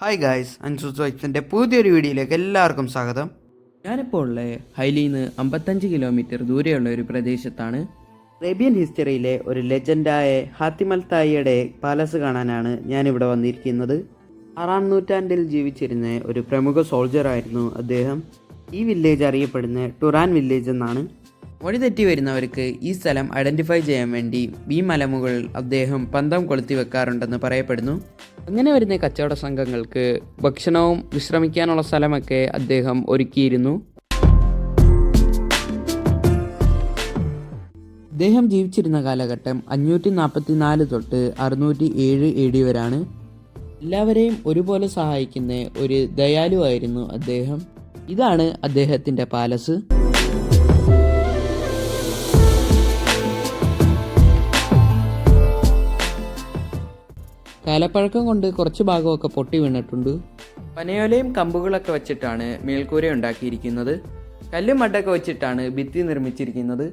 Hi guys, അൻസുസോയിക്സിൻ്റെ പുതിയൊരു വീഡിയോയിലേക്ക് എല്ലാവർക്കും സ്വാഗതം. ഞാനിപ്പോൾ ഉള്ളത് ഹൈലിയിൽ നിന്ന് 55 കിലോമീറ്റർ ദൂരെയുള്ള ഒരു പ്രദേശത്താണ്. അറേബ്യൻ ഹിസ്റ്ററിയിലെ ഒരു ലെജൻഡായ ഹാത്തിമൽ തായിയുടെ പാലസ് കാണാനാണ് ഞാനിവിടെ വന്നിരിക്കുന്നത്. 6-ാം നൂറ്റാണ്ടിൽ ജീവിച്ചിരുന്ന ഒരു പ്രമുഖ സോൾജറായിരുന്നു അദ്ദേഹം. ഈ വില്ലേജ് അറിയപ്പെടുന്ന ടുറാൻ വില്ലേജ് എന്നാണ്. വഴി തെറ്റി വരുന്നവർക്ക് ഈ സ്ഥലം ഐഡൻറ്റിഫൈ ചെയ്യാൻ വേണ്ടി ഈ മലമുകളിൽ അദ്ദേഹം പന്തം കൊളുത്തി വെക്കാറുണ്ടെന്ന് പറയപ്പെടുന്നു. അങ്ങനെ വരുന്ന കച്ചവട സംഘങ്ങൾക്ക് ഭക്ഷണവും വിശ്രമിക്കാനുള്ള സ്ഥലമൊക്കെ അദ്ദേഹം ഒരുക്കിയിരുന്നു. അദ്ദേഹം ജീവിച്ചിരുന്ന കാലഘട്ടം 544 തൊട്ട് 607 AD വരെയാണ്. എല്ലാവരെയും ഒരുപോലെ സഹായിക്കുന്ന ഒരു ദയാലുവായിരുന്നു അദ്ദേഹം. ഇതാണ് അദ്ദേഹത്തിൻ്റെ പാലസ്. കാലപ്പഴക്കം കൊണ്ട് കുറച്ച് ഭാഗമൊക്കെ പൊട്ടി വീണിട്ടുണ്ട്. പനയോലയും കമ്പുകളൊക്കെ വെച്ചിട്ടാണ് മേൽക്കൂര ഉണ്ടാക്കിയിരിക്കുന്നത്. കല്ലും മഡൊക്കെ വെച്ചിട്ടാണ് ഭിത്തി നിർമ്മിച്ചിരിക്കുന്നത്.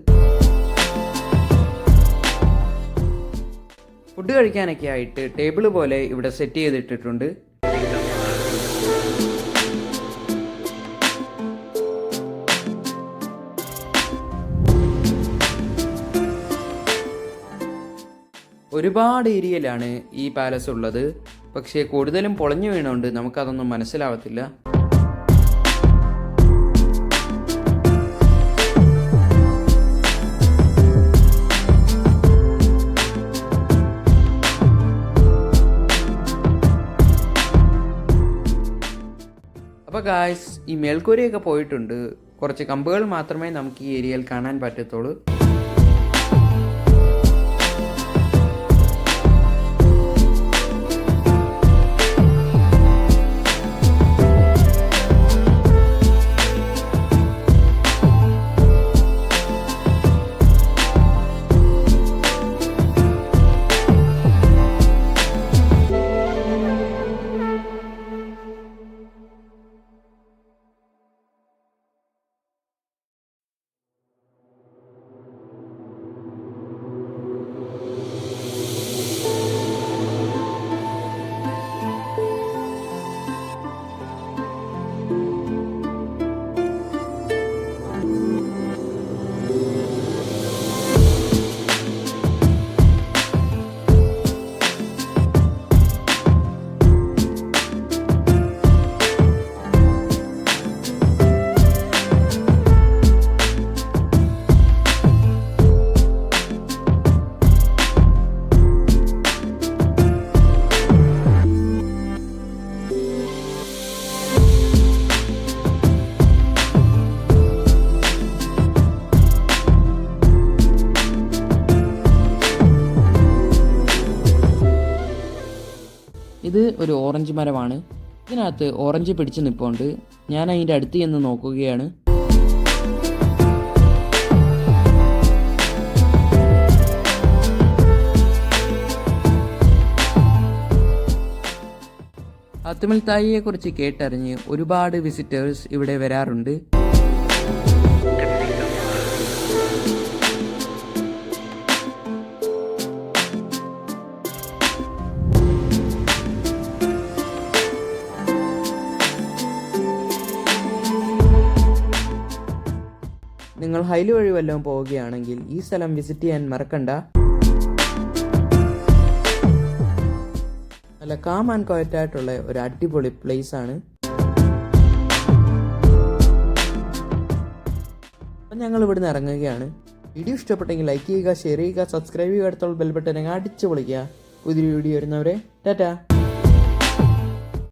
ഫുഡ് കഴിക്കാനൊക്കെ ആയിട്ട് ടേബിൾ പോലെ ഇവിടെ സെറ്റ് ചെയ്തിട്ടിട്ടുണ്ട്. ഒരുപാട് ഏരിയയിലാണ് ഈ പാലസ് ഉള്ളത്. പക്ഷേ കൂടുതലും പൊളഞ്ഞു വീണുകൊണ്ട് നമുക്കതൊന്നും മനസ്സിലാവത്തില്ല. അപ്പോൾ ഗായ്സ്, ഈ മേൽക്കൂരയൊക്കെ പോയിട്ടുണ്ട്. കുറച്ച് കമ്പുകൾ മാത്രമേ നമുക്ക് ഈ ഏരിയയിൽ കാണാൻ പറ്റത്തുള്ളൂ. ഇത് ഒരു ഓറഞ്ച് മരമാണ്. ഇതിനകത്ത് ഓറഞ്ച് പിടിച്ച് നിൽപ്പുണ്ട്. ഞാൻ അതിൻ്റെ അടുത്ത് ചെന്ന് നോക്കുകയാണ്. ഹാത്തിമൽ തായിയെക്കുറിച്ച് കേട്ടറിഞ്ഞ് ഒരുപാട് വിസിറ്റേഴ്സ് ഇവിടെ വരാറുണ്ട്. നിങ്ങൾ ഹൈലി വഴി വല്ലതും പോവുകയാണെങ്കിൽ ഈ സ്ഥലം വിസിറ്റ് ചെയ്യാൻ മറക്കണ്ട. നല്ല കാം ആൻഡ് ക്വയറ്റ് ആയിട്ടുള്ള ഒരു അടിപൊളി പ്ലേസ് ആണ്. അപ്പം ഞങ്ങൾ ഇവിടുന്ന് ഇറങ്ങുകയാണ്. വീഡിയോ ഇഷ്ടപ്പെട്ടെങ്കിൽ ലൈക്ക് ചെയ്യുക, ഷെയർ ചെയ്യുക, സബ്സ്ക്രൈബ് ചെയ്യുക, അടുത്തുള്ള ബെൽ ബട്ടൺ അടിച്ചു പൊളിക്കുക. പുതിയൊരു വീഡിയോ വരുന്നവരെ ടാറ്റാ.